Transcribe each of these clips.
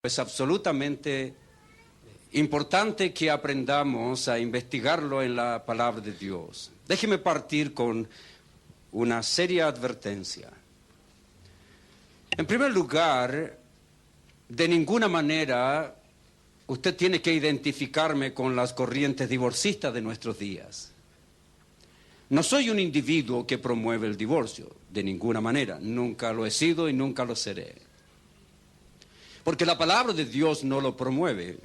Es absolutamente importante que aprendamos a investigarlo en la palabra de Dios. Déjeme partir con una seria advertencia. En primer lugar, de ninguna manera usted tiene que identificarme con las corrientes divorcistas de nuestros días. No soy un individuo que promueve el divorcio, de ninguna manera. Nunca lo he sido y nunca lo seré. Porque la palabra de Dios no lo promueve.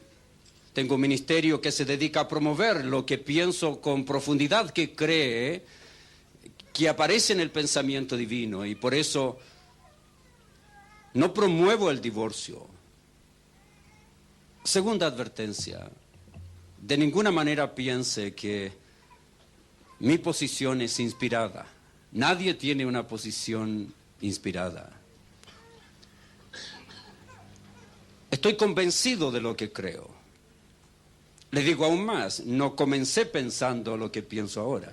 Tengo un ministerio que se dedica a promover lo que pienso con profundidad, que cree que aparece en el pensamiento divino, y por eso no promuevo el divorcio. Segunda advertencia: de ninguna manera piense que mi posición es inspirada. Nadie tiene una posición inspirada. Estoy convencido de lo que creo. Le digo aún más, no comencé pensando lo que pienso ahora.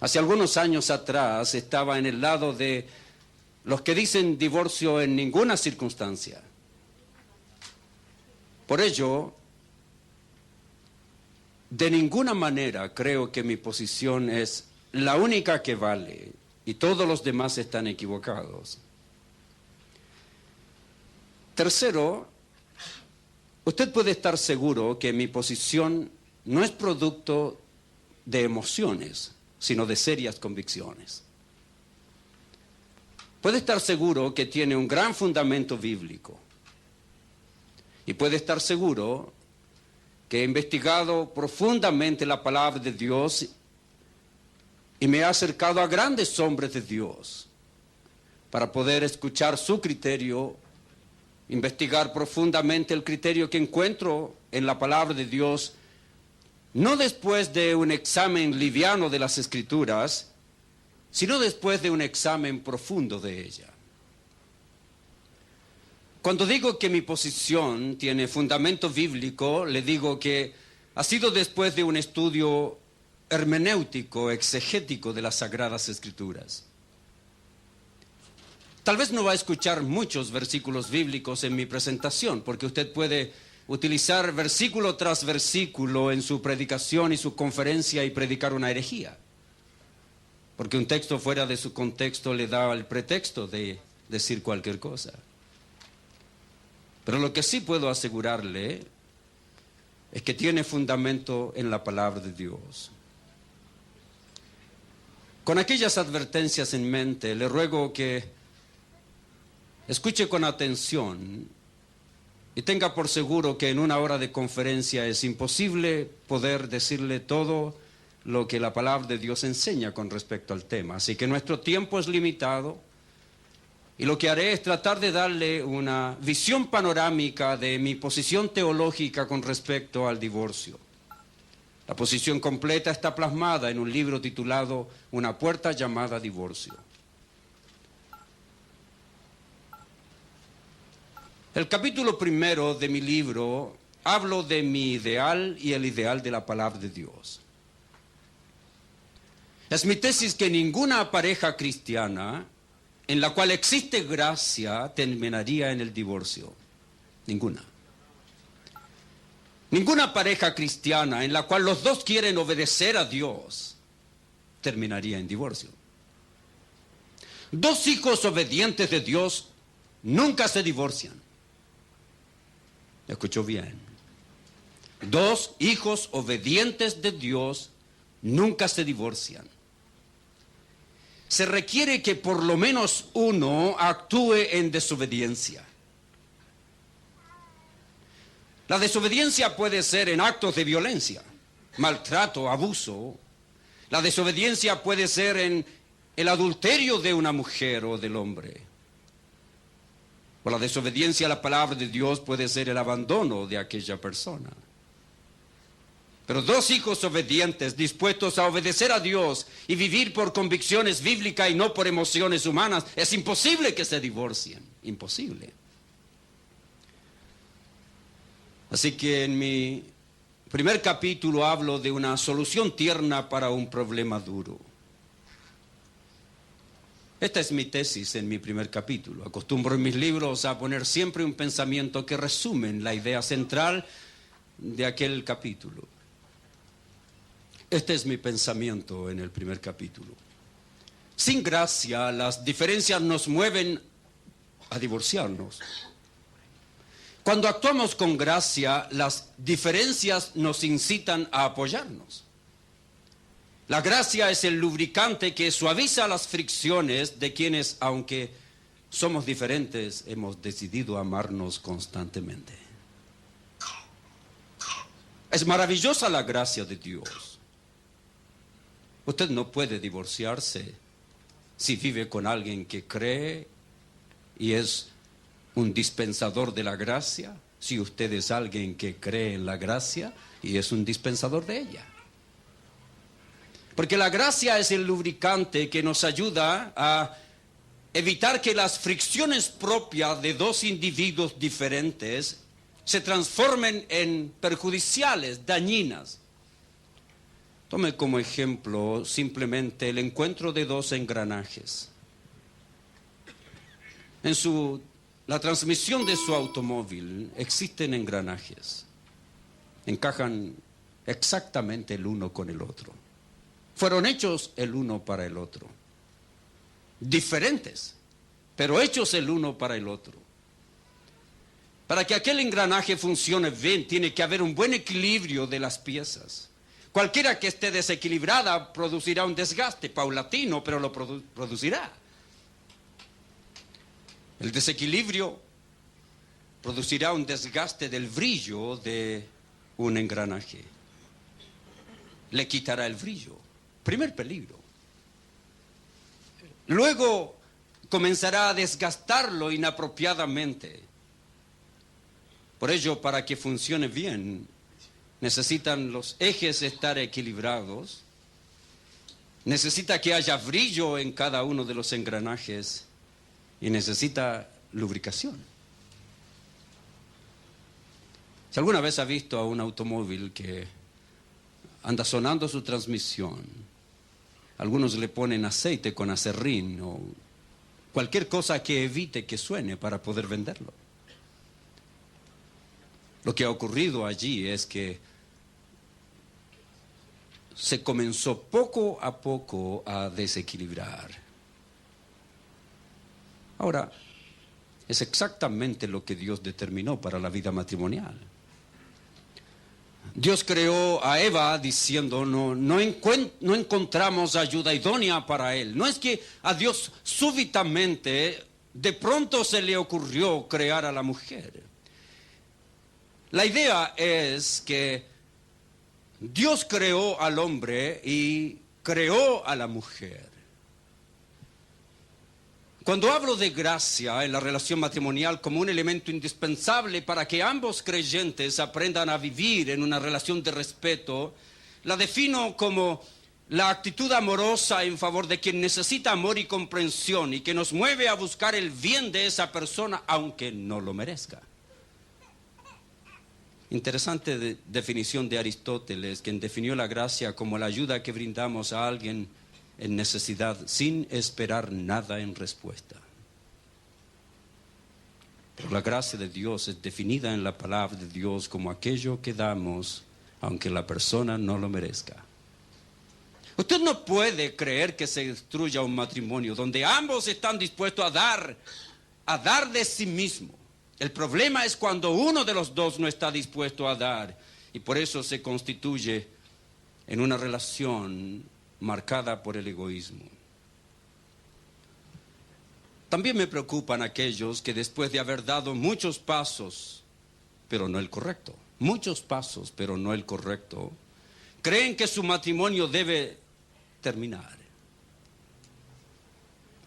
Hace algunos años atrás estaba en el lado de los que dicen divorcio en ninguna circunstancia. Por ello, de ninguna manera creo que mi posición es la única que vale y todos los demás están equivocados. Tercero, usted puede estar seguro que mi posición no es producto de emociones, sino de serias convicciones. Puede estar seguro que tiene un gran fundamento bíblico. Y puede estar seguro que he investigado profundamente la palabra de Dios y me he acercado a grandes hombres de Dios para poder escuchar su criterio, investigar profundamente el criterio que encuentro en la palabra de Dios, no después de un examen liviano de las Escrituras, sino después de un examen profundo de ella. Cuando digo que mi posición tiene fundamento bíblico, le digo que ha sido después de un estudio hermenéutico, exegético de las Sagradas Escrituras. Tal vez no va a escuchar muchos versículos bíblicos en mi presentación, porque usted puede utilizar versículo tras versículo en su predicación y su conferencia y predicar una herejía. Porque un texto fuera de su contexto le da el pretexto de decir cualquier cosa. Pero lo que sí puedo asegurarle es que tiene fundamento en la palabra de Dios. Con aquellas advertencias en mente, le ruego que escuche con atención y tenga por seguro que en una hora de conferencia es imposible poder decirle todo lo que la palabra de Dios enseña con respecto al tema. Así que nuestro tiempo es limitado y lo que haré es tratar de darle una visión panorámica de mi posición teológica con respecto al divorcio. La posición completa está plasmada en un libro titulado Una puerta llamada divorcio. El capítulo primero de mi libro hablo de mi ideal y el ideal de la palabra de Dios. Es mi tesis que ninguna pareja cristiana en la cual existe gracia terminaría en el divorcio. Ninguna. Ninguna pareja cristiana en la cual los dos quieren obedecer a Dios terminaría en divorcio. Dos hijos obedientes de Dios nunca se divorcian. ¿Escuchó bien? Dos hijos obedientes de Dios nunca se divorcian. Se requiere que por lo menos uno actúe en desobediencia. La desobediencia puede ser en actos de violencia, maltrato, abuso. La desobediencia puede ser en el adulterio de una mujer o del hombre. O la desobediencia a la palabra de Dios puede ser el abandono de aquella persona. Pero dos hijos obedientes, dispuestos a obedecer a Dios y vivir por convicciones bíblicas y no por emociones humanas, es imposible que se divorcien. Imposible. Así que en mi primer capítulo hablo de una solución tierna para un problema duro. Esta es mi tesis en mi primer capítulo. Acostumbro en mis libros a poner siempre un pensamiento que resume la idea central de aquel capítulo. Este es mi pensamiento en el primer capítulo. Sin gracia, las diferencias nos mueven a divorciarnos. Cuando actuamos con gracia, las diferencias nos incitan a apoyarnos. La gracia es el lubricante que suaviza las fricciones de quienes, aunque somos diferentes, hemos decidido amarnos constantemente. Es maravillosa la gracia de Dios. Usted no puede divorciarse si vive con alguien que cree y es un dispensador de la gracia, si usted es alguien que cree en la gracia y es un dispensador de ella. Porque la gracia es el lubricante que nos ayuda a evitar que las fricciones propias de dos individuos diferentes se transformen en perjudiciales, dañinas. Tome como ejemplo simplemente el encuentro de dos engranajes. En la transmisión de su automóvil existen engranajes. Encajan exactamente el uno con el otro. Fueron hechos el uno para el otro. Diferentes, pero hechos el uno para el otro. Para que aquel engranaje funcione bien, tiene que haber un buen equilibrio de las piezas. Cualquiera que esté desequilibrada producirá un desgaste paulatino, pero lo producirá. El desequilibrio producirá un desgaste del brillo de un engranaje. Le quitará el brillo. Primer peligro. Luego comenzará a desgastarlo inapropiadamente. Por ello, para que funcione bien, necesitan los ejes estar equilibrados. Necesita que haya brillo en cada uno de los engranajes y necesita lubricación. Si alguna vez ha visto a un automóvil que anda sonando su transmisión, algunos le ponen aceite con acerrín o cualquier cosa que evite que suene para poder venderlo. Lo que ha ocurrido allí es que se comenzó poco a poco a desequilibrar. Ahora, es exactamente lo que Dios determinó para la vida matrimonial. Dios creó a Eva diciendo, no encontramos ayuda idónea para él. No es que a Dios súbitamente, de pronto se le ocurrió crear a la mujer. La idea es que Dios creó al hombre y creó a la mujer. Cuando hablo de gracia en la relación matrimonial como un elemento indispensable para que ambos creyentes aprendan a vivir en una relación de respeto, la defino como la actitud amorosa en favor de quien necesita amor y comprensión y que nos mueve a buscar el bien de esa persona aunque no lo merezca. Interesante definición de Aristóteles, quien definió la gracia como la ayuda que brindamos a alguien en necesidad sin esperar nada en respuesta. Pero la gracia de Dios es definida en la palabra de Dios como aquello que damos aunque la persona no lo merezca. Usted no puede creer que se destruya un matrimonio donde ambos están dispuestos a dar de sí mismo. El problema es cuando uno de los dos no está dispuesto a dar y por eso se constituye en una relación marcada por el egoísmo. También me preocupan aquellos que después de haber dado muchos pasos, pero no el correcto, muchos pasos, pero no el correcto, creen que su matrimonio debe terminar.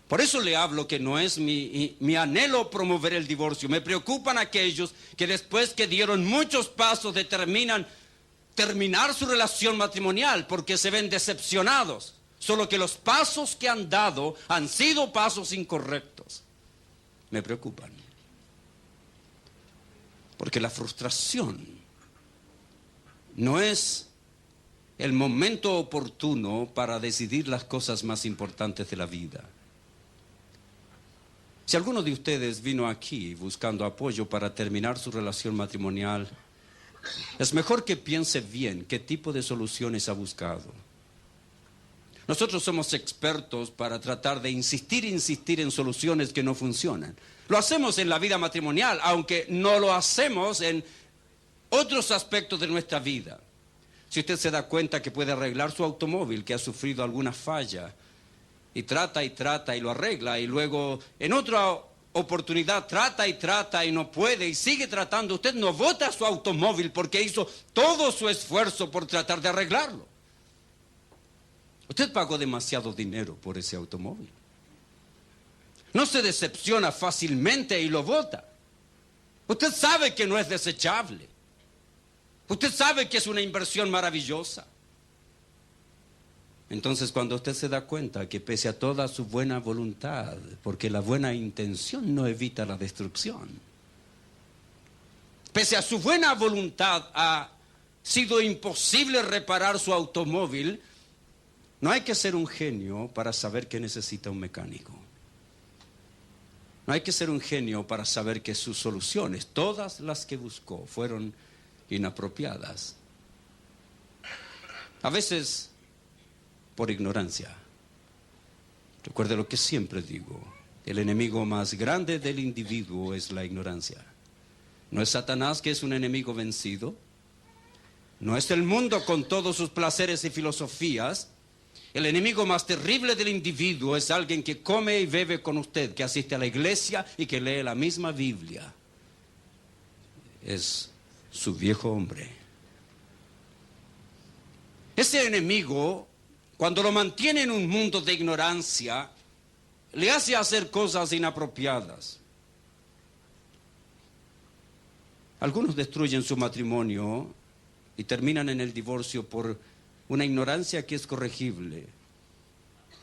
Por eso le hablo que no es mi anhelo promover el divorcio. Me preocupan aquellos que después que dieron muchos pasos determinan terminar su relación matrimonial porque se ven decepcionados. Solo que los pasos que han dado han sido pasos incorrectos. Me preocupan. Porque la frustración no es el momento oportuno para decidir las cosas más importantes de la vida. Si alguno de ustedes vino aquí buscando apoyo para terminar su relación matrimonial, es mejor que piense bien qué tipo de soluciones ha buscado. Nosotros somos expertos para tratar de insistir en soluciones que no funcionan. Lo hacemos en la vida matrimonial, aunque no lo hacemos en otros aspectos de nuestra vida. Si usted se da cuenta que puede arreglar su automóvil, que ha sufrido alguna falla, y trata y lo arregla, y luego en otra oportunidad trata y no puede, y sigue tratando, usted no bota su automóvil porque hizo todo su esfuerzo por tratar de arreglarlo. Usted pagó demasiado dinero por ese automóvil. No se decepciona fácilmente y lo bota. Usted sabe que no es desechable. Usted sabe que es una inversión maravillosa. Entonces, cuando usted se da cuenta que pese a toda su buena voluntad, porque la buena intención no evita la destrucción, pese a su buena voluntad ha sido imposible reparar su automóvil, no hay que ser un genio para saber que necesita un mecánico. No hay que ser un genio para saber que sus soluciones, todas las que buscó, fueron inapropiadas. A veces por ignorancia. Recuerde lo que siempre digo: el enemigo más grande del individuo es la ignorancia. No es Satanás, que es un enemigo vencido. No es el mundo con todos sus placeres y filosofías. El enemigo más terrible del individuo es alguien que come y bebe con usted, que asiste a la iglesia y que lee la misma Biblia. Es su viejo hombre. Ese enemigo, cuando lo mantiene en un mundo de ignorancia, le hace hacer cosas inapropiadas. Algunos destruyen su matrimonio y terminan en el divorcio por una ignorancia que es corregible.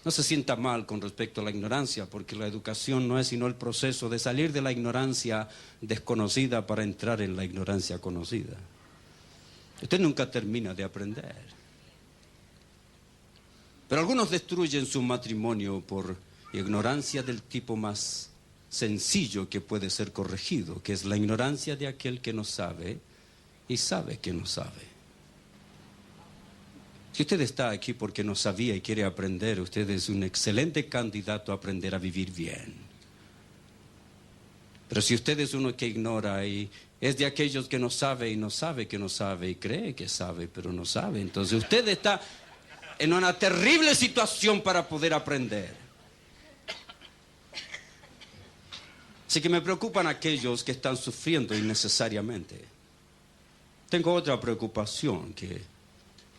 No se sienta mal con respecto a la ignorancia, porque la educación no es sino el proceso de salir de la ignorancia desconocida para entrar en la ignorancia conocida. Usted nunca termina de aprender. Pero algunos destruyen su matrimonio por ignorancia del tipo más sencillo que puede ser corregido, que es la ignorancia de aquel que no sabe y sabe que no sabe. Si usted está aquí porque no sabía y quiere aprender, usted es un excelente candidato a aprender a vivir bien. Pero si usted es uno que ignora y es de aquellos que no sabe y no sabe que no sabe y cree que sabe pero no sabe, entonces usted está en una terrible situación para poder aprender. Así que me preocupan aquellos que están sufriendo innecesariamente. Tengo otra preocupación que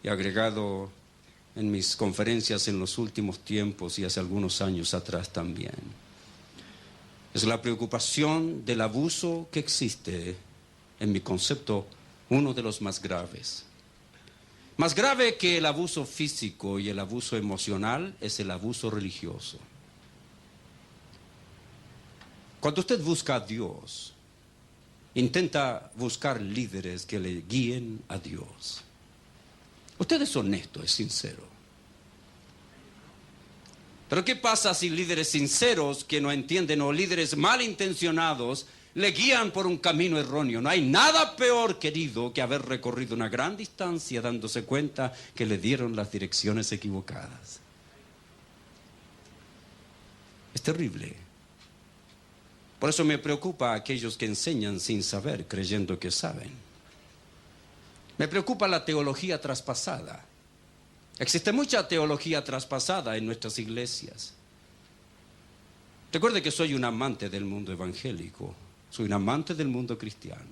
he agregado en mis conferencias en los últimos tiempos y hace algunos años atrás también. Es la preocupación del abuso que existe, en mi concepto, uno de los más graves. Más grave que el abuso físico y el abuso emocional es el abuso religioso. Cuando usted busca a Dios, intenta buscar líderes que le guíen a Dios. Usted es honesto, es sincero. Pero ¿qué pasa si líderes sinceros que no entienden o líderes malintencionados le guían por un camino erróneo? No hay nada peor, querido, que haber recorrido una gran distancia dándose cuenta que le dieron las direcciones equivocadas. Es terrible. Por eso me preocupa a aquellos que enseñan sin saber, creyendo que saben. Me preocupa la teología traspasada. Existe mucha teología traspasada en nuestras iglesias. Recuerde que soy un amante del mundo evangélico. Soy un amante del mundo cristiano.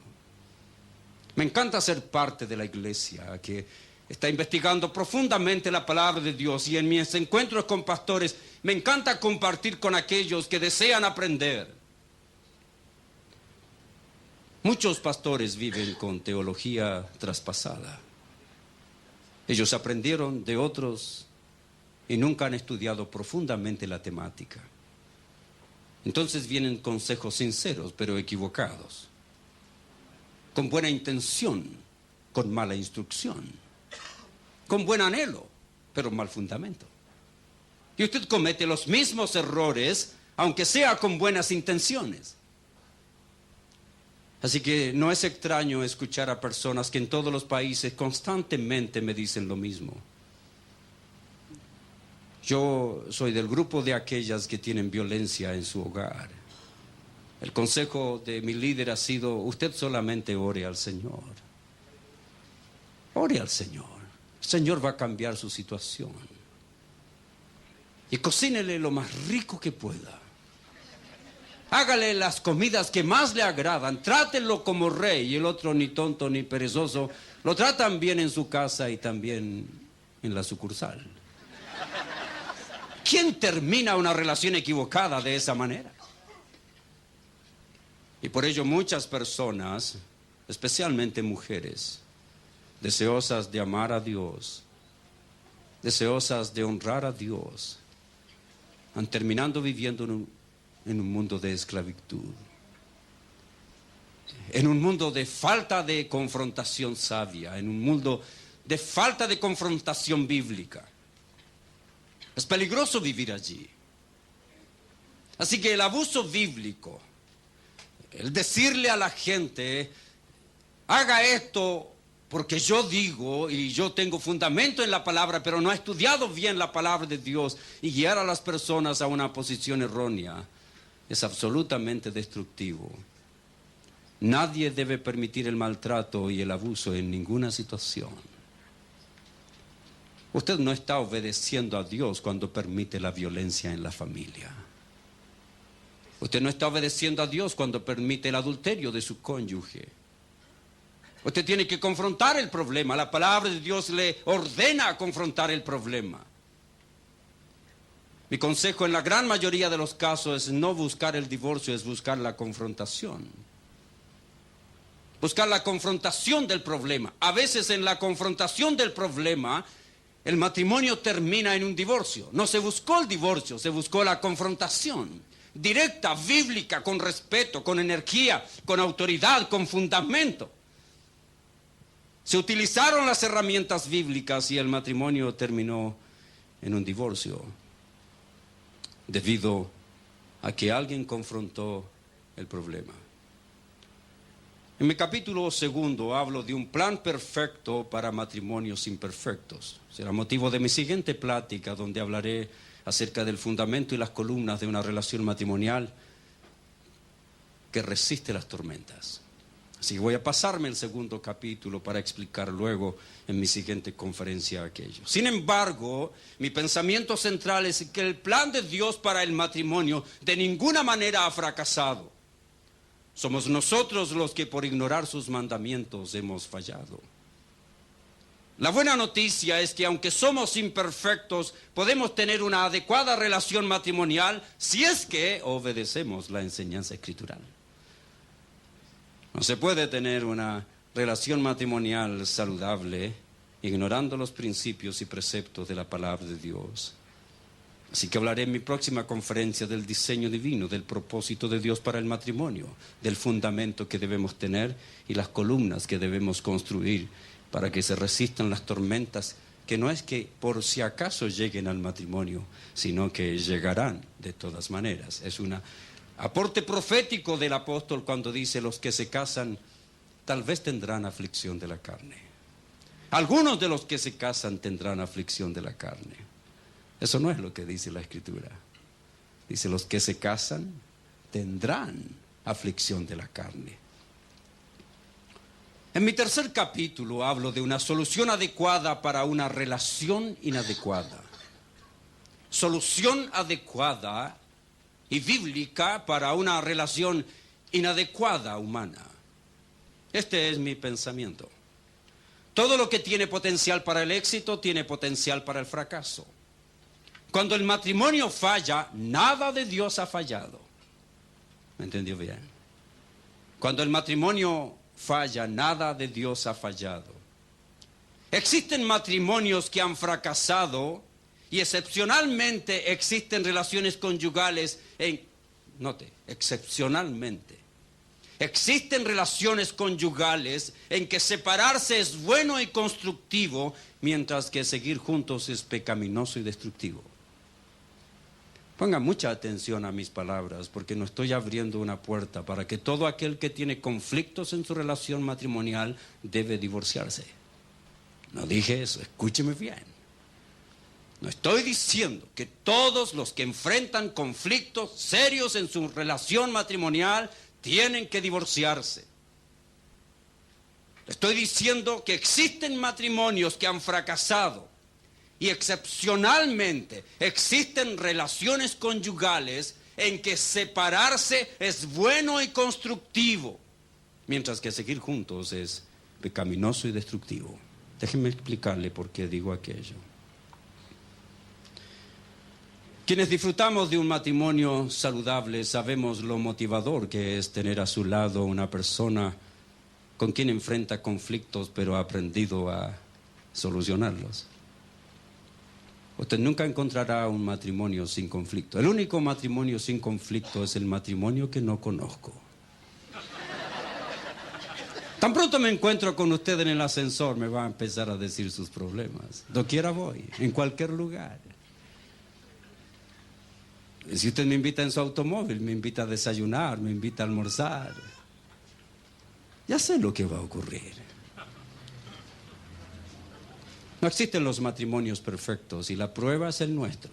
Me encanta ser parte de la iglesia que está investigando profundamente la palabra de Dios, y en mis encuentros con pastores me encanta compartir con aquellos que desean aprender. Muchos pastores viven con teología traspasada. Ellos aprendieron de otros y nunca han estudiado profundamente la temática. Entonces vienen consejos sinceros, pero equivocados. Con buena intención, con mala instrucción. Con buen anhelo, pero mal fundamento. Y usted comete los mismos errores aunque sea con buenas intenciones. Así que no es extraño escuchar a personas que en todos los países constantemente me dicen lo mismo. Yo soy del grupo de aquellas que tienen violencia en su hogar. El consejo de mi líder ha sido: usted solamente ore al Señor. Ore al Señor. El Señor va a cambiar su situación. Y cocínele lo más rico que pueda. Hágale las comidas que más le agradan. Trátelo como rey. Y el otro, ni tonto ni perezoso, lo tratan bien en su casa y también en la sucursal. ¿Quién termina una relación equivocada de esa manera? Y por ello muchas personas, especialmente mujeres, deseosas de amar a Dios, deseosas de honrar a Dios, han terminado viviendo en un mundo de esclavitud, en un mundo de falta de confrontación sabia, en un mundo de falta de confrontación bíblica. Es peligroso vivir allí. Así que el abuso bíblico, el decirle a la gente: haga esto porque yo digo y yo tengo fundamento en la palabra, pero no he estudiado bien la palabra de Dios, y guiar a las personas a una posición errónea, es absolutamente destructivo. Nadie debe permitir el maltrato y el abuso en ninguna situación. Usted no está obedeciendo a Dios cuando permite la violencia en la familia. Usted no está obedeciendo a Dios cuando permite el adulterio de su cónyuge. Usted tiene que confrontar el problema. La palabra de Dios le ordena confrontar el problema. Mi consejo en la gran mayoría de los casos es no buscar el divorcio, es buscar la confrontación. Buscar la confrontación del problema. A veces en la confrontación del problema el matrimonio termina en un divorcio. No se buscó el divorcio, se buscó la confrontación directa, bíblica, con respeto, con energía, con autoridad, con fundamento. Se utilizaron las herramientas bíblicas y el matrimonio terminó en un divorcio, debido a que alguien confrontó el problema. En mi capítulo 2 hablo de un plan perfecto para matrimonios imperfectos. Será motivo de mi siguiente plática, donde hablaré acerca del fundamento y las columnas de una relación matrimonial que resiste las tormentas. Así que voy a pasarme el 2 capítulo para explicar luego en mi siguiente conferencia aquello. Sin embargo, mi pensamiento central es que el plan de Dios para el matrimonio de ninguna manera ha fracasado. Somos nosotros los que por ignorar sus mandamientos hemos fallado. La buena noticia es que aunque somos imperfectos, podemos tener una adecuada relación matrimonial si es que obedecemos la enseñanza escritural. No se puede tener una relación matrimonial saludable ignorando los principios y preceptos de la palabra de Dios. Así que hablaré en mi próxima conferencia del diseño divino, del propósito de Dios para el matrimonio, del fundamento que debemos tener y las columnas que debemos construir para que se resistan las tormentas, que no es que por si acaso lleguen al matrimonio, sino que llegarán de todas maneras. Es un aporte profético del apóstol cuando dice: los que se casan tal vez tendrán aflicción de la carne. Algunos de los que se casan tendrán aflicción de la carne. Eso no es lo que dice la Escritura. Dice: los que se casan tendrán aflicción de la carne. En mi 3 capítulo hablo de una solución adecuada para una relación inadecuada. Solución adecuada y bíblica para una relación inadecuada humana. Este es mi pensamiento. Todo lo que tiene potencial para el éxito tiene potencial para el fracaso. Cuando el matrimonio falla, nada de Dios ha fallado. ¿Me entendió bien? Cuando el matrimonio falla, nada de Dios ha fallado. Existen matrimonios que han fracasado y excepcionalmente existen relaciones conyugales excepcionalmente. Existen relaciones conyugales en que separarse es bueno y constructivo, mientras que seguir juntos es pecaminoso y destructivo. Ponga mucha atención a mis palabras, porque no estoy abriendo una puerta para que todo aquel que tiene conflictos en su relación matrimonial debe divorciarse. No dije eso, escúcheme bien. No estoy diciendo que todos los que enfrentan conflictos serios en su relación matrimonial tienen que divorciarse. Estoy diciendo que existen matrimonios que han fracasado y excepcionalmente existen relaciones conyugales en que separarse es bueno y constructivo, mientras que seguir juntos es pecaminoso y destructivo. Déjenme explicarle por qué digo aquello. Quienes disfrutamos de un matrimonio saludable sabemos lo motivador que es tener a su lado una persona con quien enfrenta conflictos pero ha aprendido a solucionarlos. Usted nunca encontrará un matrimonio sin conflicto. El único matrimonio sin conflicto es el matrimonio que no conozco. Tan pronto me encuentro con usted en el ascensor, me va a empezar a decir sus problemas. Doquiera voy, en cualquier lugar. Si usted me invita en su automóvil, me invita a desayunar, me invita a almorzar, ya sé lo que va a ocurrir. No existen los matrimonios perfectos y la prueba es el nuestro.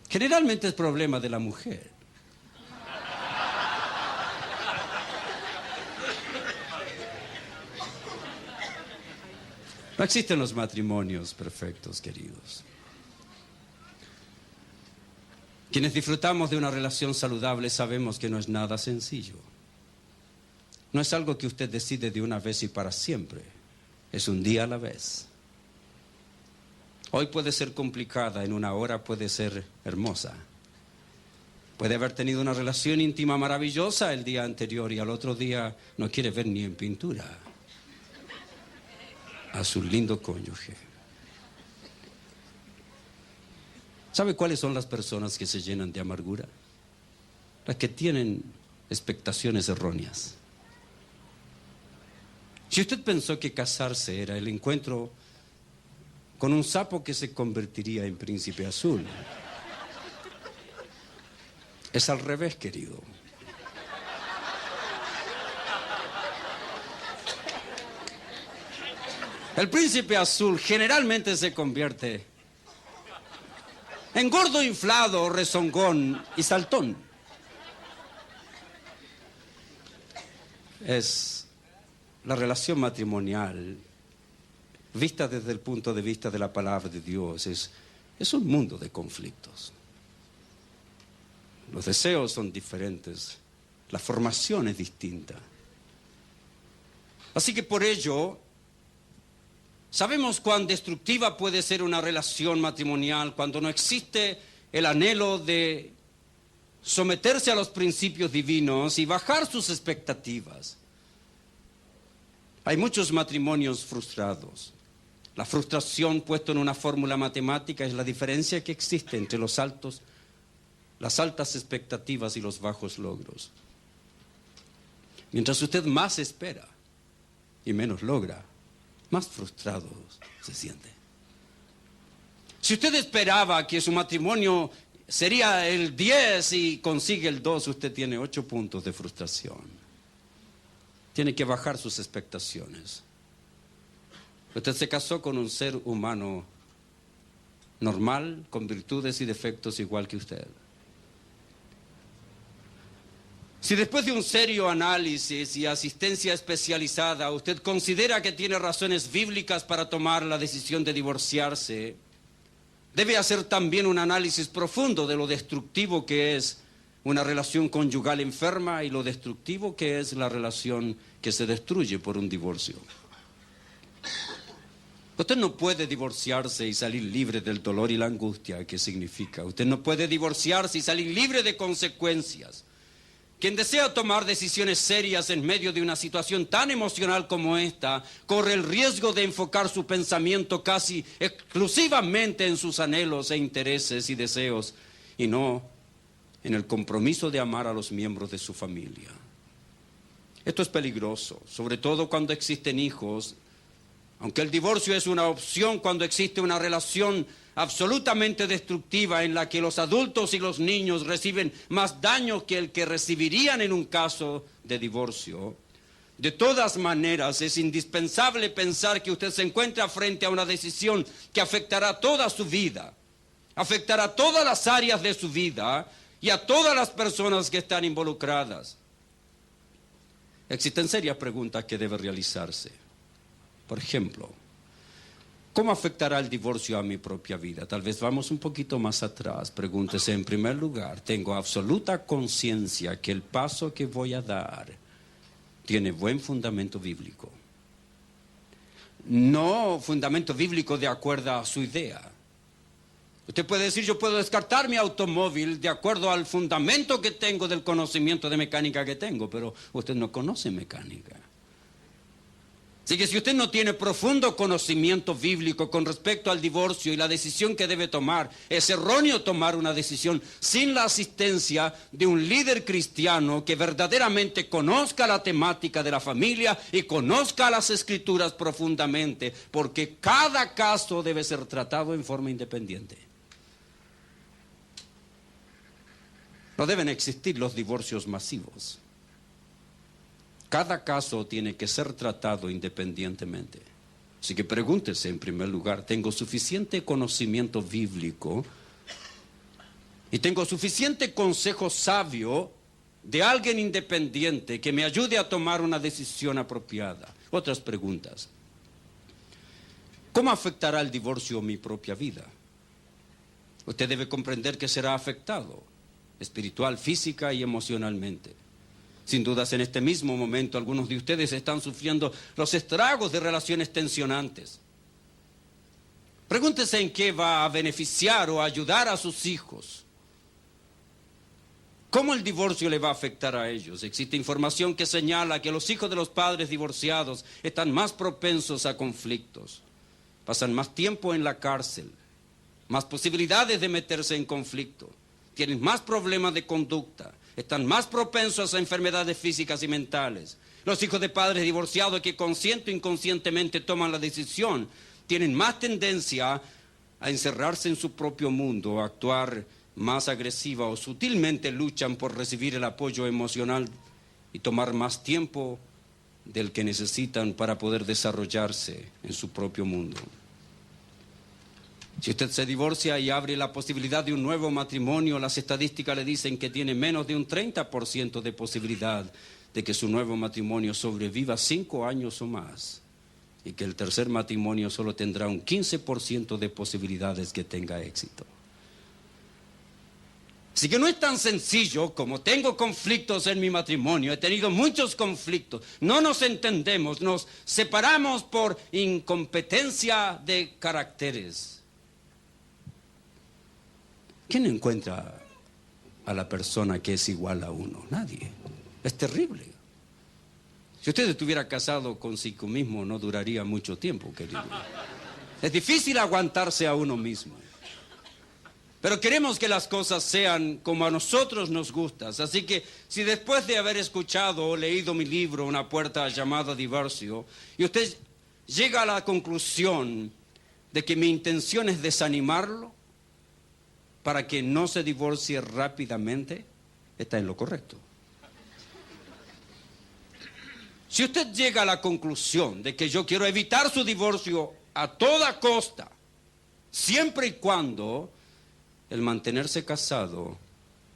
Generalmente es problema de la mujer. No existen los matrimonios perfectos, queridos. Quienes disfrutamos de una relación saludable sabemos que no es nada sencillo. No es algo que usted decide de una vez y para siempre. Es un día a la vez. Hoy puede ser complicada, en una hora puede ser hermosa. Puede haber tenido una relación íntima maravillosa el día anterior y al otro día no quiere ver ni en pintura a su lindo cónyuge. ¿Sabe cuáles son las personas que se llenan de amargura? Las que tienen expectaciones erróneas. Si usted pensó que casarse era el encuentro con un sapo que se convertiría en príncipe azul, es al revés, querido. El príncipe azul generalmente se convierte en gordo inflado, rezongón y saltón. Es la relación matrimonial, vista desde el punto de vista de la palabra de Dios, es un mundo de conflictos. Los deseos son diferentes, la formación es distinta. Así que por ello, sabemos cuán destructiva puede ser una relación matrimonial cuando no existe el anhelo de someterse a los principios divinos y bajar sus expectativas. Hay muchos matrimonios frustrados. La frustración, puesto en una fórmula matemática, es la diferencia que existe entre las altas expectativas y los bajos logros. Mientras usted más espera y menos logra, más frustrado se siente. Si usted esperaba que su matrimonio sería el 10 y consigue el 2, usted tiene 8 puntos de frustración. Tiene que bajar sus expectaciones. Usted se casó con un ser humano normal, con virtudes y defectos igual que usted. Si después de un serio análisis y asistencia especializada usted considera que tiene razones bíblicas para tomar la decisión de divorciarse, debe hacer también un análisis profundo de lo destructivo que es una relación conyugal enferma y lo destructivo que es la relación que se destruye por un divorcio. Usted no puede divorciarse y salir libre del dolor y la angustia que significa. Usted no puede divorciarse y salir libre de consecuencias. Quien desea tomar decisiones serias en medio de una situación tan emocional como esta, corre el riesgo de enfocar su pensamiento casi exclusivamente en sus anhelos e intereses y deseos, y no en el compromiso de amar a los miembros de su familia. Esto es peligroso, sobre todo cuando existen hijos Aunque el divorcio es una opción cuando existe una relación absolutamente destructiva en la que los adultos y los niños reciben más daño que el que recibirían en un caso de divorcio, de todas maneras es indispensable pensar que usted se encuentra frente a una decisión que afectará toda su vida, afectará todas las áreas de su vida y a todas las personas que están involucradas. Existen serias preguntas que deben realizarse. Por ejemplo, ¿cómo afectará el divorcio a mi propia vida? Tal vez vamos un poquito más atrás. Pregúntese en primer lugar, ¿tengo absoluta conciencia que el paso que voy a dar tiene buen fundamento bíblico? No fundamento bíblico de acuerdo a su idea. Usted puede decir, yo puedo descartar mi automóvil de acuerdo al fundamento que tengo del conocimiento de mecánica que tengo, pero usted no conoce mecánica. Así que si usted no tiene profundo conocimiento bíblico con respecto al divorcio y la decisión que debe tomar, es erróneo tomar una decisión sin la asistencia de un líder cristiano que verdaderamente conozca la temática de la familia y conozca las Escrituras profundamente, porque cada caso debe ser tratado en forma independiente. No deben existir los divorcios masivos. Cada caso tiene que ser tratado independientemente. Así que pregúntese en primer lugar, ¿tengo suficiente conocimiento bíblico y tengo suficiente consejo sabio de alguien independiente que me ayude a tomar una decisión apropiada? Otras preguntas. ¿Cómo afectará el divorcio mi propia vida? Usted debe comprender que será afectado espiritual, física y emocionalmente. Sin dudas, en este mismo momento, algunos de ustedes están sufriendo los estragos de relaciones tensionantes. Pregúntese en qué va a beneficiar o ayudar a sus hijos. ¿Cómo el divorcio le va a afectar a ellos? Existe información que señala que los hijos de los padres divorciados están más propensos a conflictos, pasan más tiempo en la cárcel, más posibilidades de meterse en conflicto, tienen más problemas de conducta, están más propensos a enfermedades físicas y mentales. Los hijos de padres divorciados que consciente o inconscientemente toman la decisión tienen más tendencia a encerrarse en su propio mundo, a actuar más agresiva o sutilmente luchan por recibir el apoyo emocional y tomar más tiempo del que necesitan para poder desarrollarse en su propio mundo. Si usted se divorcia y abre la posibilidad de un nuevo matrimonio, las estadísticas le dicen que tiene menos de un 30% de posibilidad de que su nuevo matrimonio sobreviva 5 años o más, y que el tercer matrimonio solo tendrá un 15% de posibilidades que tenga éxito. Así que no es tan sencillo como tengo conflictos en mi matrimonio, he tenido muchos conflictos, no nos entendemos, nos separamos por incompetencia de caracteres. ¿Quién encuentra a la persona que es igual a uno? Nadie. Es terrible. Si usted estuviera casado consigo mismo, no duraría mucho tiempo, querido. Es difícil aguantarse a uno mismo. Pero queremos que las cosas sean como a nosotros nos gustan. Así que si después de haber escuchado o leído mi libro, Una puerta llamada divorcio, y usted llega a la conclusión de que mi intención es desanimarlo, para que no se divorcie rápidamente, está en lo correcto. Si usted llega a la conclusión de que yo quiero evitar su divorcio a toda costa, siempre y cuando el mantenerse casado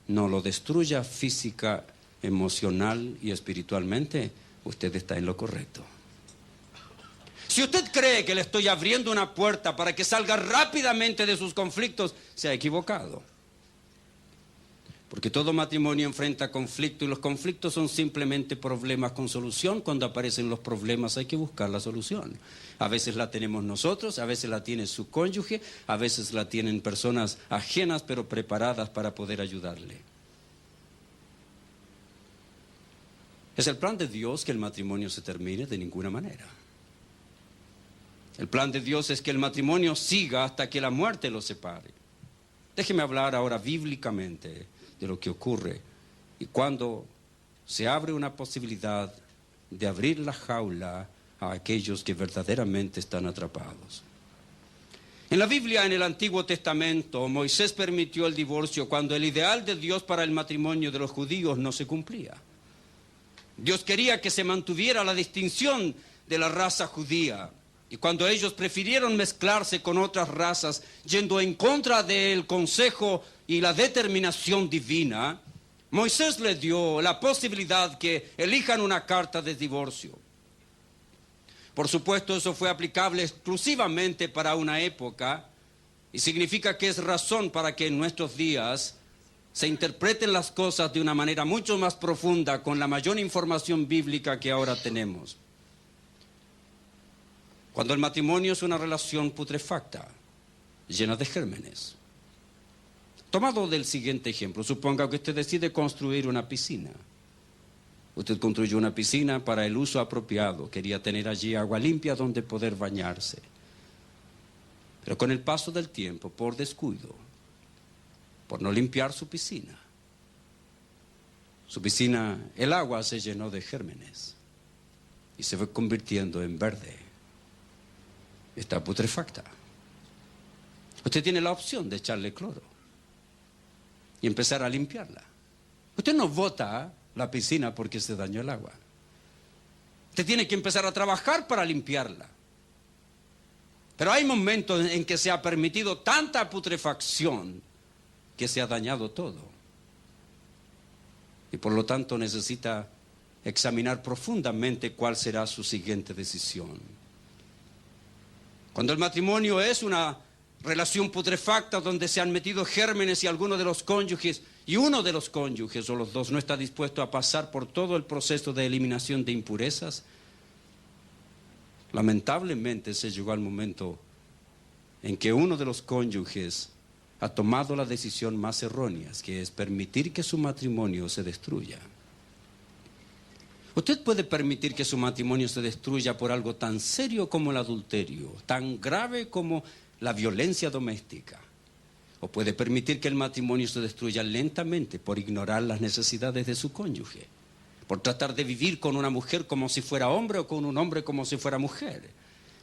no lo destruya física, emocional y espiritualmente, usted está en lo correcto. Si usted cree que le estoy abriendo una puerta para que salga rápidamente de sus conflictos, se ha equivocado. Porque todo matrimonio enfrenta conflictos y los conflictos son simplemente problemas con solución. Cuando aparecen los problemas hay que buscar la solución. A veces la tenemos nosotros, a veces la tiene su cónyuge, a veces la tienen personas ajenas pero preparadas para poder ayudarle. ¿Es el plan de Dios que el matrimonio se termine? De ninguna manera. El plan de Dios es que el matrimonio siga hasta que la muerte los separe. Déjeme hablar ahora bíblicamente de lo que ocurre y cuando se abre una posibilidad de abrir la jaula a aquellos que verdaderamente están atrapados. En la Biblia, en el Antiguo Testamento, Moisés permitió el divorcio cuando el ideal de Dios para el matrimonio de los judíos no se cumplía. Dios quería que se mantuviera la distinción de la raza judía. Y cuando ellos prefirieron mezclarse con otras razas, yendo en contra del consejo y la determinación divina, Moisés les dio la posibilidad que elijan una carta de divorcio. Por supuesto, eso fue aplicable exclusivamente para una época y significa que es razón para que en nuestros días se interpreten las cosas de una manera mucho más profunda con la mayor información bíblica que ahora tenemos. Cuando el matrimonio es una relación putrefacta, llena de gérmenes. Tomado del siguiente ejemplo, suponga que usted decide construir una piscina. Usted construyó una piscina para el uso apropiado, quería tener allí agua limpia donde poder bañarse. Pero con el paso del tiempo, por descuido, por no limpiar su piscina, el agua se llenó de gérmenes y se fue convirtiendo en verde. Está putrefacta. Usted tiene la opción de echarle cloro y empezar a limpiarla. Usted no bota la piscina porque se dañó el agua. Usted tiene que empezar a trabajar para limpiarla. Pero hay momentos en que se ha permitido tanta putrefacción que se ha dañado todo. Y por lo tanto necesita examinar profundamente cuál será su siguiente decisión. Cuando el matrimonio es una relación putrefacta donde se han metido gérmenes y uno de los cónyuges o los dos no está dispuesto a pasar por todo el proceso de eliminación de impurezas, lamentablemente se llegó al momento en que uno de los cónyuges ha tomado la decisión más errónea, que es permitir que su matrimonio se destruya. Usted puede permitir que su matrimonio se destruya por algo tan serio como el adulterio, tan grave como la violencia doméstica. O puede permitir que el matrimonio se destruya lentamente por ignorar las necesidades de su cónyuge, por tratar de vivir con una mujer como si fuera hombre o con un hombre como si fuera mujer,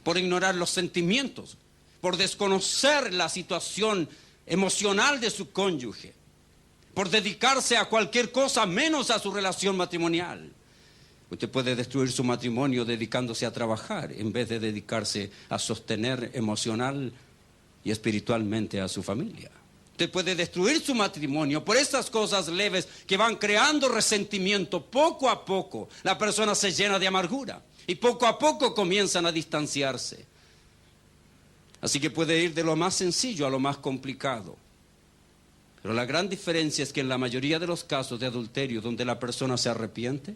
por ignorar los sentimientos, por desconocer la situación emocional de su cónyuge, por dedicarse a cualquier cosa menos a su relación matrimonial. Usted puede destruir su matrimonio dedicándose a trabajar en vez de dedicarse a sostener emocional y espiritualmente a su familia. Usted puede destruir su matrimonio por estas cosas leves que van creando resentimiento. Poco a poco la persona se llena de amargura y poco a poco comienzan a distanciarse. Así que puede ir de lo más sencillo a lo más complicado. Pero la gran diferencia es que en la mayoría de los casos de adulterio donde la persona se arrepiente,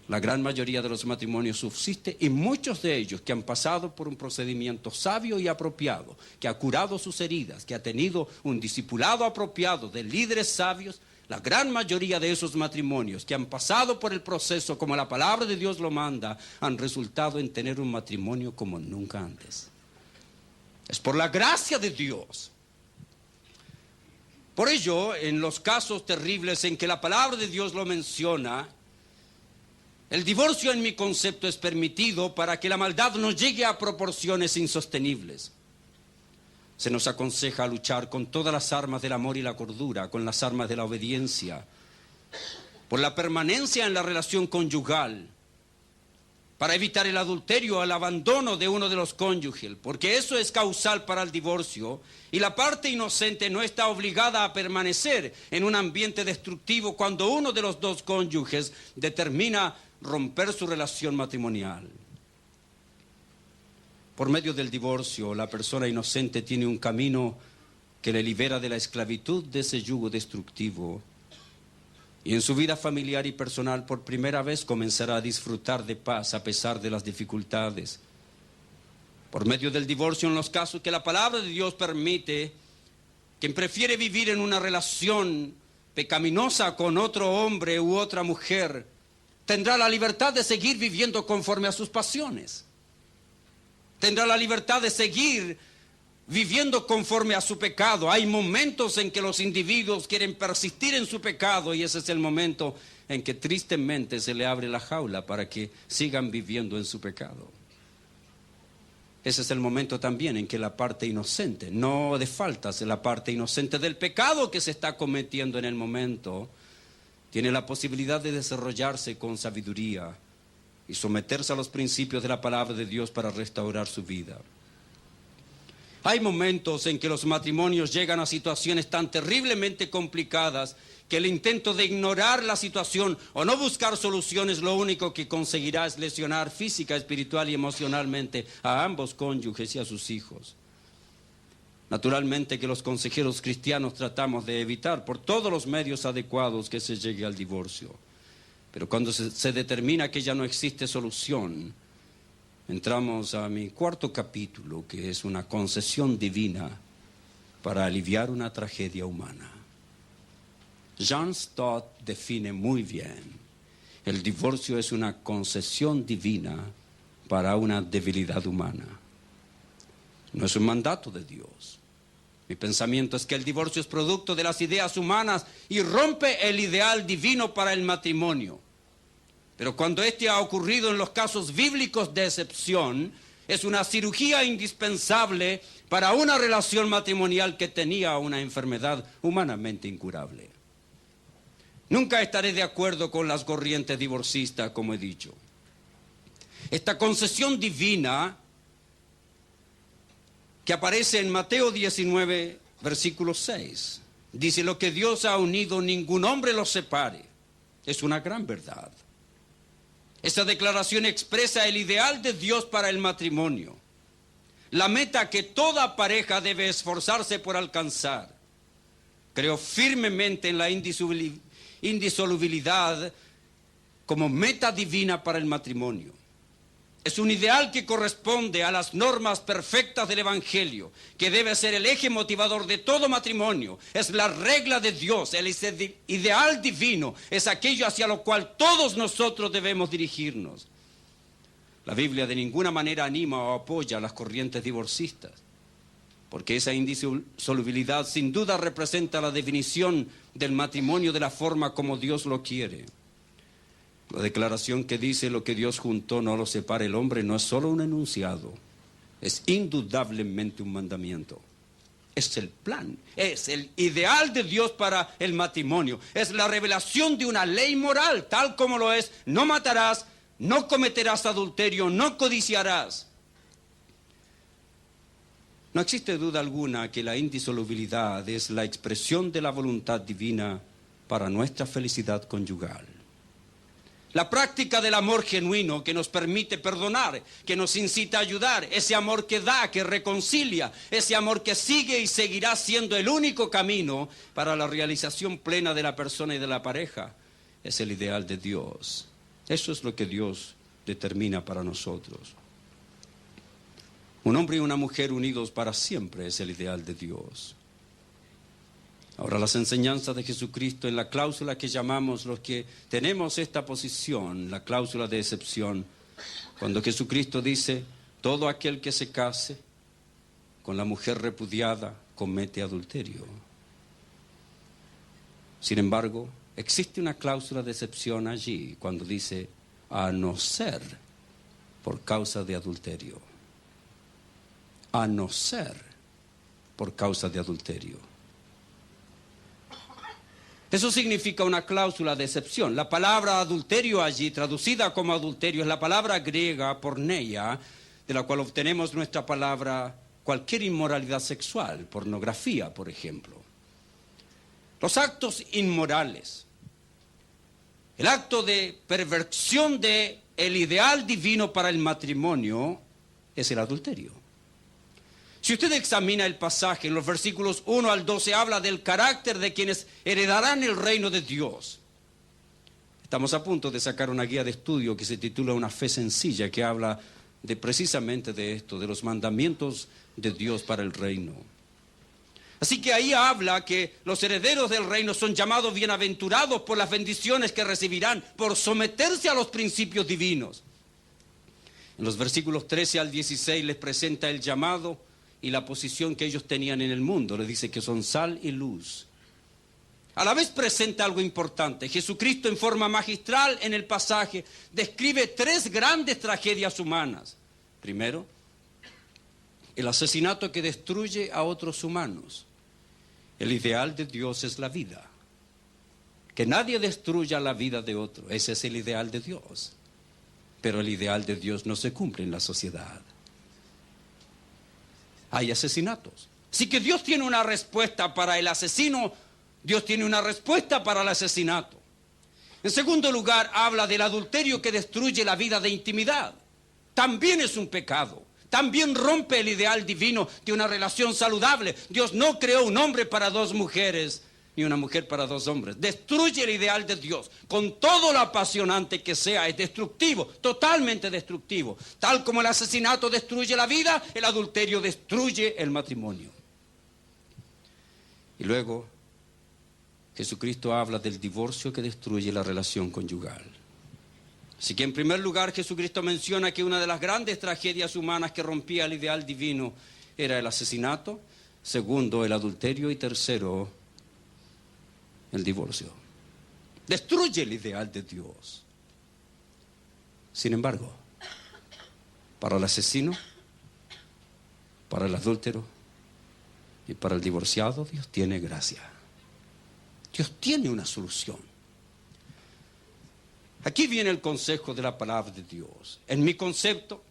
la gran mayoría de los matrimonios subsiste y muchos de ellos que han pasado por un procedimiento sabio y apropiado, que ha curado sus heridas, que ha tenido un discipulado apropiado de líderes sabios, la gran mayoría de esos matrimonios que han pasado por el proceso como la palabra de Dios lo manda, han resultado en tener un matrimonio como nunca antes. Es por la gracia de Dios. Por ello, en los casos terribles en que la palabra de Dios lo menciona, el divorcio en mi concepto es permitido para que la maldad no llegue a proporciones insostenibles. Se nos aconseja luchar con todas las armas del amor y la cordura, con las armas de la obediencia, por la permanencia en la relación conyugal, para evitar el adulterio o el abandono de uno de los cónyuges, porque eso es causal para el divorcio y la parte inocente no está obligada a permanecer en un ambiente destructivo cuando uno de los dos cónyuges determina romper su relación matrimonial. Por medio del divorcio, la persona inocente tiene un camino que le libera de la esclavitud de ese yugo destructivo. Y en su vida familiar y personal, por primera vez comenzará a disfrutar de paz a pesar de las dificultades. Por medio del divorcio, en los casos que la palabra de Dios permite, quien prefiere vivir en una relación pecaminosa con otro hombre u otra mujer, tendrá la libertad de seguir viviendo conforme a sus pasiones. Tendrá la libertad de seguir viviendo conforme a su pecado. Hay momentos en que los individuos quieren persistir en su pecado y ese es el momento en que tristemente se le abre la jaula para que sigan viviendo en su pecado. Ese es el momento también en que la parte inocente, no de faltas, la parte inocente del pecado que se está cometiendo en el momento, tiene la posibilidad de desarrollarse con sabiduría y someterse a los principios de la palabra de Dios para restaurar su vida. Hay momentos en que los matrimonios llegan a situaciones tan terriblemente complicadas que el intento de ignorar la situación o no buscar soluciones lo único que conseguirá es lesionar física, espiritual y emocionalmente a ambos cónyuges y a sus hijos. Naturalmente que los consejeros cristianos tratamos de evitar por todos los medios adecuados que se llegue al divorcio. Pero cuando se determina que ya no existe solución, entramos a mi cuarto capítulo, que es una concesión divina para aliviar una tragedia humana. John Stott define muy bien: el divorcio es una concesión divina para una debilidad humana. No es un mandato de Dios. Mi pensamiento es que el divorcio es producto de las ideas humanas y rompe el ideal divino para el matrimonio. Pero cuando este ha ocurrido en los casos bíblicos de excepción, es una cirugía indispensable para una relación matrimonial que tenía una enfermedad humanamente incurable. Nunca estaré de acuerdo con las corrientes divorcistas, como he dicho. Esta concesión divina que aparece en Mateo 19, versículo 6, dice: lo que Dios ha unido, ningún hombre lo separe. Es una gran verdad. Esta declaración expresa el ideal de Dios para el matrimonio, la meta que toda pareja debe esforzarse por alcanzar. Creo firmemente en la indisolubilidad como meta divina para el matrimonio. Es un ideal que corresponde a las normas perfectas del Evangelio, que debe ser el eje motivador de todo matrimonio. Es la regla de Dios, el ideal divino, es aquello hacia lo cual todos nosotros debemos dirigirnos. La Biblia de ninguna manera anima o apoya a las corrientes divorcistas, porque esa indisolubilidad sin duda representa la definición del matrimonio de la forma como Dios lo quiere. La declaración que dice: lo que Dios juntó no lo separe el hombre, no es solo un enunciado, es indudablemente un mandamiento. Es el plan, es el ideal de Dios para el matrimonio, es la revelación de una ley moral, tal como lo es: no matarás, no cometerás adulterio, no codiciarás. No existe duda alguna que la indisolubilidad es la expresión de la voluntad divina para nuestra felicidad conyugal. La práctica del amor genuino que nos permite perdonar, que nos incita a ayudar, ese amor que da, que reconcilia, ese amor que sigue y seguirá siendo el único camino para la realización plena de la persona y de la pareja, es el ideal de Dios. Eso es lo que Dios determina para nosotros. Un hombre y una mujer unidos para siempre es el ideal de Dios. Ahora, las enseñanzas de Jesucristo en la cláusula que llamamos, los que tenemos esta posición, la cláusula de excepción, cuando Jesucristo dice: todo aquel que se case con la mujer repudiada comete adulterio. Sin embargo, existe una cláusula de excepción allí cuando dice: a no ser por causa de adulterio. A no ser por causa de adulterio. Eso significa una cláusula de excepción. La palabra adulterio allí, traducida como adulterio, es la palabra griega porneia, de la cual obtenemos nuestra palabra cualquier inmoralidad sexual, pornografía, por ejemplo. Los actos inmorales, el acto de perversión del ideal divino para el matrimonio es el adulterio. Si usted examina el pasaje, en los versículos 1 al 12 habla del carácter de quienes heredarán el reino de Dios. Estamos a punto de sacar una guía de estudio que se titula Una fe sencilla, que habla precisamente de esto, de los mandamientos de Dios para el reino. Así que ahí habla que los herederos del reino son llamados bienaventurados por las bendiciones que recibirán por someterse a los principios divinos. En los versículos 13 al 16 les presenta el llamado y la posición que ellos tenían en el mundo. Les dice que son sal y luz. a la vez presenta algo importante. Jesucristo en forma magistral en el pasaje describe 3 grandes tragedias humanas. Primero, el asesinato que destruye a otros humanos. El ideal de Dios es la vida. Que nadie destruya la vida de otro. Ese es el ideal de Dios. Pero el ideal de Dios no se cumple en la sociedad. Hay asesinatos. Así que Dios tiene una respuesta para el asesino. Dios tiene una respuesta para el asesinato. En segundo lugar, habla del adulterio que destruye la vida de intimidad. También es un pecado. También rompe el ideal divino de una relación saludable. Dios no creó un hombre para 2 mujeres, ni una mujer para 2 hombres. Destruye el ideal de Dios. Con todo lo apasionante que sea, es destructivo, totalmente destructivo. Tal como el asesinato destruye la vida, el adulterio destruye el matrimonio. Y luego, Jesucristo habla del divorcio que destruye la relación conyugal. Así que en primer lugar Jesucristo menciona que una de las grandes tragedias humanas que rompía el ideal divino era el asesinato. Segundo, el adulterio. Y tercero, el divorcio. Destruye el ideal de Dios. Sin embargo, para el asesino, para el adúltero y para el divorciado, Dios tiene gracia. Dios tiene una solución. Aquí viene el consejo de la palabra de Dios. En mi concepto,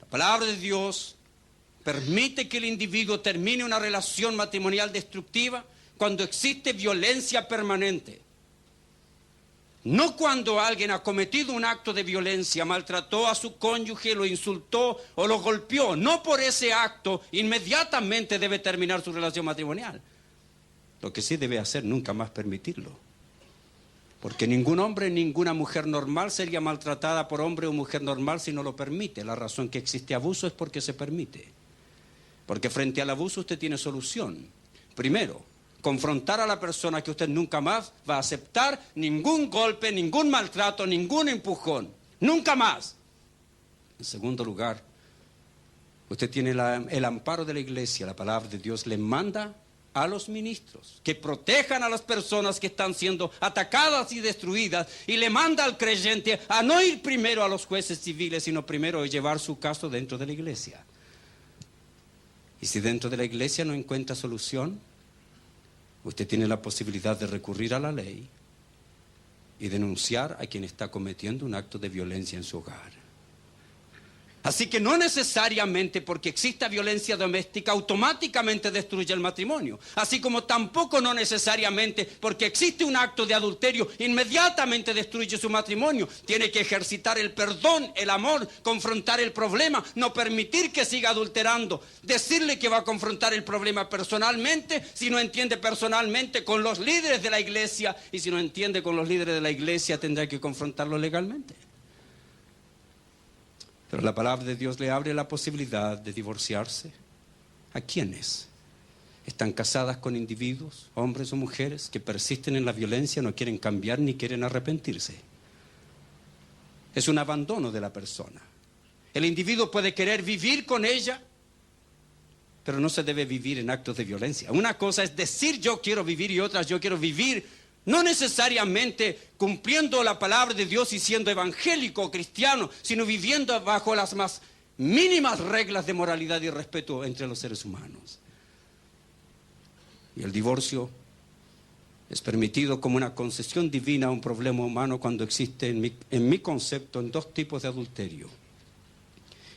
la palabra de Dios permite que el individuo termine una relación matrimonial destructiva cuando existe violencia permanente. No cuando alguien ha cometido un acto de violencia, maltrató a su cónyuge, lo insultó o lo golpeó. No por ese acto inmediatamente debe terminar su relación matrimonial. Lo que sí debe hacer, nunca más permitirlo. Porque ningún hombre, ninguna mujer normal sería maltratada por hombre o mujer normal si no lo permite. La razón que existe abuso es porque se permite. Porque frente al abuso usted tiene solución. Primero, confrontar a la persona que usted nunca más va a aceptar ningún golpe, ningún maltrato, ningún empujón. Nunca más. En segundo lugar, usted tiene el amparo de la iglesia. La palabra de Dios le manda a los ministros que protejan a las personas que están siendo atacadas y destruidas, y le manda al creyente a no ir primero a los jueces civiles, sino primero a llevar su caso dentro de la iglesia. Y si dentro de la iglesia no encuentra solución, usted tiene la posibilidad de recurrir a la ley y denunciar a quien está cometiendo un acto de violencia en su hogar. Así que no necesariamente porque exista violencia doméstica automáticamente destruye el matrimonio. Así como tampoco no necesariamente porque existe un acto de adulterio inmediatamente destruye su matrimonio. Tiene que ejercitar el perdón, el amor, confrontar el problema, no permitir que siga adulterando, decirle que va a confrontar el problema personalmente, si no entiende personalmente con los líderes de la iglesia, y si no entiende con los líderes de la iglesia tendrá que confrontarlo legalmente. Pero la palabra de Dios le abre la posibilidad de divorciarse. ¿A quiénes? Están casadas con individuos, hombres o mujeres, que persisten en la violencia, no quieren cambiar ni quieren arrepentirse. Es un abandono de la persona. El individuo puede querer vivir con ella, pero no se debe vivir en actos de violencia. Una cosa es decir yo quiero vivir y otra yo quiero vivir no necesariamente cumpliendo la palabra de Dios y siendo evangélico o cristiano, sino viviendo bajo las más mínimas reglas de moralidad y respeto entre los seres humanos. Y el divorcio es permitido como una concesión divina a un problema humano cuando existe, en mi concepto, en 2 tipos de adulterio.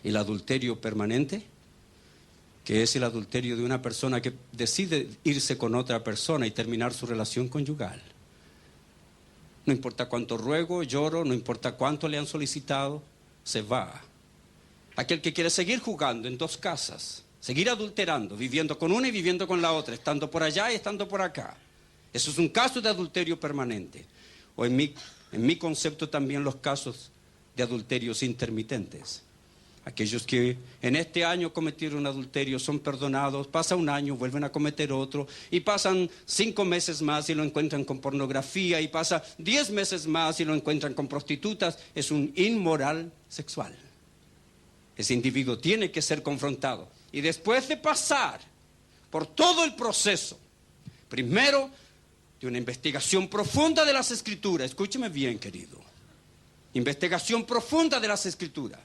El adulterio permanente, que es el adulterio de una persona que decide irse con otra persona y terminar su relación conyugal. No importa cuánto ruego, lloro, no importa cuánto le han solicitado, se va. Aquel que quiere seguir jugando en 2 casas, seguir adulterando, viviendo con una y viviendo con la otra, estando por allá y estando por acá. Eso es un caso de adulterio permanente. O en mi concepto también los casos de adulterios intermitentes. Aquellos que en este año cometieron adulterio son perdonados, pasa un año, vuelven a cometer otro, y pasan 5 meses más y lo encuentran con pornografía, y pasa 10 meses más y lo encuentran con prostitutas. Es un inmoral sexual. Ese individuo tiene que ser confrontado. Y después de pasar por todo el proceso, primero de una investigación profunda de las Escrituras. Escúcheme bien, querido. Investigación profunda de las Escrituras.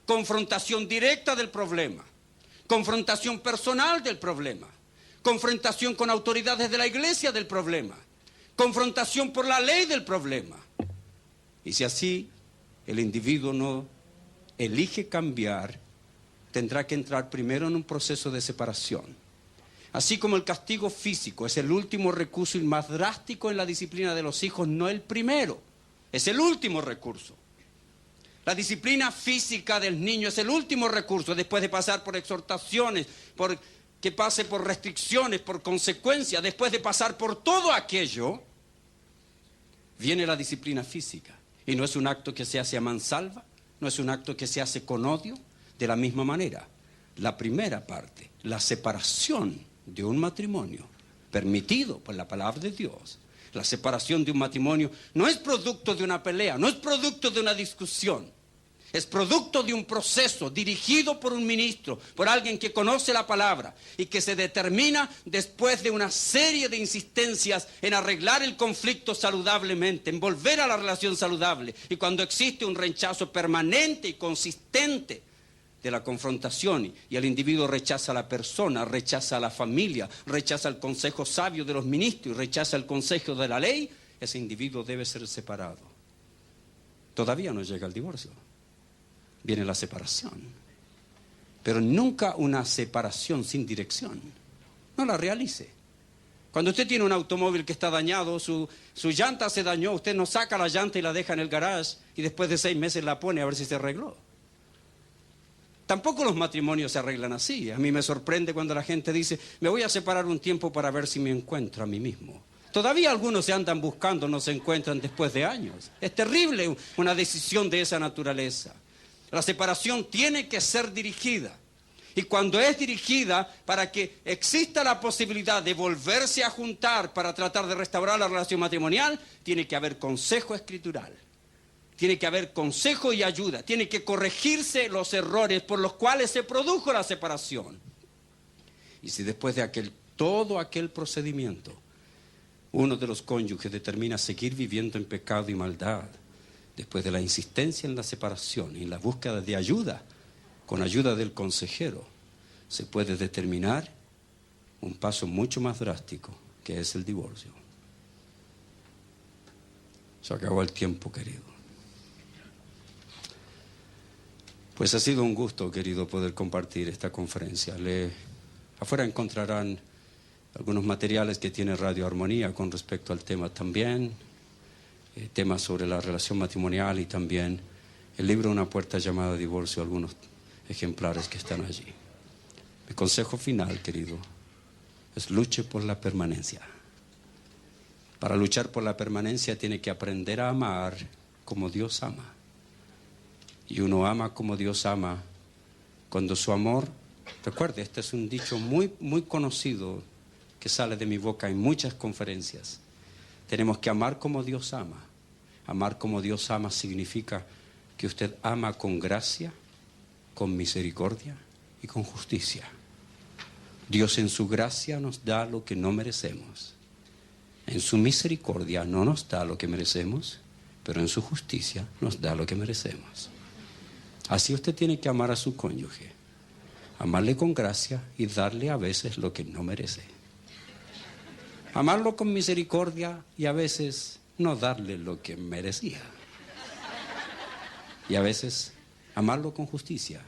Confrontación directa del problema. Confrontación personal del problema. Confrontación con autoridades de la iglesia del problema. Confrontación por la ley del problema. Y si así el individuo no elige cambiar, tendrá que entrar primero en un proceso de separación. Así como el castigo físico es el último recurso y más drástico en la disciplina de los hijos, no el primero, es el último recurso. La disciplina física del niño es el último recurso, después de pasar por exhortaciones, que pase por restricciones, por consecuencias, después de pasar por todo aquello, viene la disciplina física. Y no es un acto que se hace a mansalva, no es un acto que se hace con odio. De la misma manera, la primera parte, la separación de un matrimonio, permitido por la palabra de Dios, la separación de un matrimonio no es producto de una pelea, no es producto de una discusión, es producto de un proceso dirigido por un ministro, por alguien que conoce la palabra y que se determina después de una serie de insistencias en arreglar el conflicto saludablemente, en volver a la relación saludable. Y cuando existe un rechazo permanente y consistente de la confrontación y el individuo rechaza a la persona, rechaza a la familia, rechaza el consejo sabio de los ministros y rechaza el consejo de la ley, ese individuo debe ser separado. Todavía no llega el divorcio, viene la separación, pero nunca una separación sin dirección. No la realice. Cuando usted tiene un automóvil que está dañado, su llanta se dañó, usted no saca la llanta y la deja en el garage y después de 6 meses la pone a ver si se arregló. Tampoco los matrimonios se arreglan así. A mí me sorprende cuando la gente dice, me voy a separar un tiempo para ver si me encuentro a mí mismo. Todavía algunos se andan buscando, no se encuentran después de años. Es terrible una decisión de esa naturaleza. La separación tiene que ser dirigida. Y cuando es dirigida, para que exista la posibilidad de volverse a juntar para tratar de restaurar la relación matrimonial, tiene que haber consejo escritural. Tiene que haber consejo y ayuda. Tiene que corregirse los errores por los cuales se produjo la separación. Y si después de todo aquel procedimiento, uno de los cónyuges determina seguir viviendo en pecado y maldad, después de la insistencia en la separación y en la búsqueda de ayuda, con ayuda del consejero, se puede determinar un paso mucho más drástico, que es el divorcio. Se acabó el tiempo, querido. Pues ha sido un gusto, querido, poder compartir esta conferencia. Afuera encontrarán algunos materiales que tiene Radio Armonía con respecto al tema también, temas sobre la relación matrimonial y también el libro Una puerta llamada divorcio, algunos ejemplares que están allí. Mi consejo final, querido, es luche por la permanencia. Para luchar por la permanencia tiene que aprender a amar como Dios ama. Y uno ama como Dios ama cuando su amor, recuerde, este es un dicho muy, muy conocido que sale de mi boca en muchas conferencias. Tenemos que amar como Dios ama. Amar como Dios ama significa que usted ama con gracia, con misericordia y con justicia. Dios en su gracia nos da lo que no merecemos. En su misericordia no nos da lo que merecemos, pero en su justicia nos da lo que merecemos. Así usted tiene que amar a su cónyuge, amarle con gracia y darle a veces lo que no merece. Amarlo con misericordia y a veces no darle lo que merecía. Y a veces amarlo con justicia,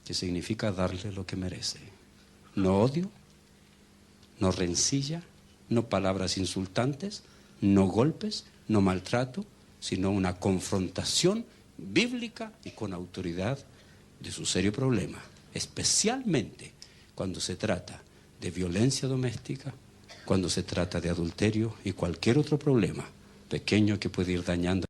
que significa darle lo que merece. No odio, no rencilla, no palabras insultantes, no golpes, no maltrato, sino una confrontación bíblica y con autoridad de su serio problema, especialmente cuando se trata de violencia doméstica, cuando se trata de adulterio y cualquier otro problema pequeño que puede ir dañando